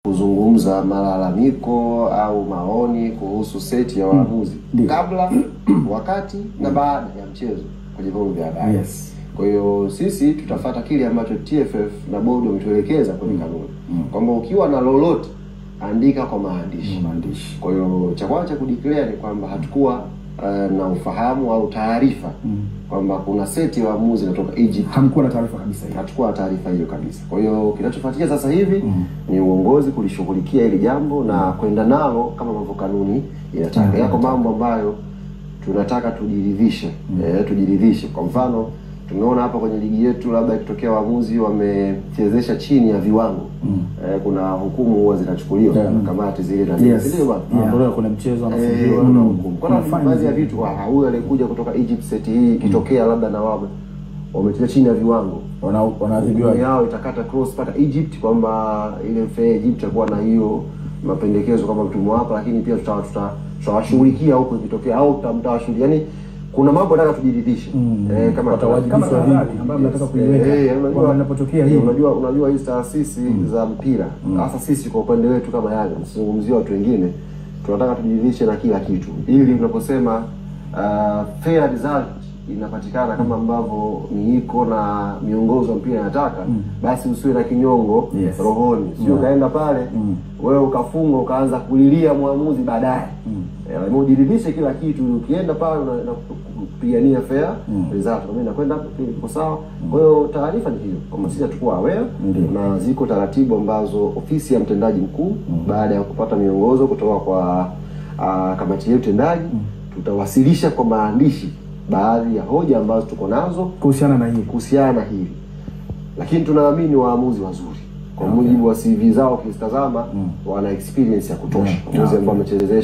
kuzungumza malalamiko au maoni kuhusu seti ya waamuzi kabla, wakati na baada ya mchezo kwenye vyombo vya habari. Kwa hiyo sisi tutafuata kile ambacho TFF na bodi wametuelekeza kwenye kanuni. Kwamba ukiwa na lolote andika kwa maandishi. Kwa hiyo cha kwanza kudeclare ni kwamba hatakuwa na ufahamu au taarifa kwamba kuna seti ya waamuzi inatoka Egypt. Hamkuwa na taarifa kabisa hiyo. Hatakuwa na taarifa hiyo kabisa. Kwa hiyo kinachofuatia sasa hivi ni uongozi kulishughulikia hili jambo na kwenda nalo kama mambo kanuni inataka. Yako mambo ambayo tunataka tujiridhishe. Tujiridhishe. Kwa mfano tumeona hapa kwenye ligi yetu labda ikitokea waamuzi wamechezesha chini ya viwango. Kuna hukumu huwa zinachukuliwa na kamati zile na ndio bwana. Kuna mchezo anafungiwa na hukumu. Kwa baadhi ya vitu huyo alikuja kutoka Egypt seti hii ikitokea labda na wao wamecheza chini ya viwango wanaadhibiwa yao itakata cross paka Egypt kwamba ile fair Egypt itakuwa na hiyo mapendekezo kama mtumwa hapa, lakini pia tutawashughulikia huko ikitokea au mtawashughulikia. Yani kuna mambo nataka tujiridhishe kama ambayo nataka kuiweka kwa inapotokea hii. Unajua hizi taasisi za mpira hasa sisi kwa upande wetu kama Yanga, msizungumzie watu wengine, tunataka tujiridhishe na kila kitu ili tunaposema fair result inapatikana kama ambavyo ni iko na miongozo ya mpira inataka, basi usiwe na kinyongo rohoni. Sio kaenda pale wewe ukafunga ukaanza kulilia muamuzi baadaye. Ujiridhishe kila kitu, ukienda pale na kupigania fair result kama inakwenda kwa sawa. Kwa hiyo taarifa ni hiyo, kama sisi tukua aware na ziko taratibu ambazo ofisi ya mtendaji mkuu baada ya kupata miongozo kutoka kwa kamati ya utendaji tutawasilisha kwa maandishi baadhi ya hoja ambazo tuko nazo kuhusiana na hili. Lakini tunaamini waamuzi wazuri kwa mujibu wa CV zao ukitazama wana experience ya kutosha. Waamuzi ambao wamechezesha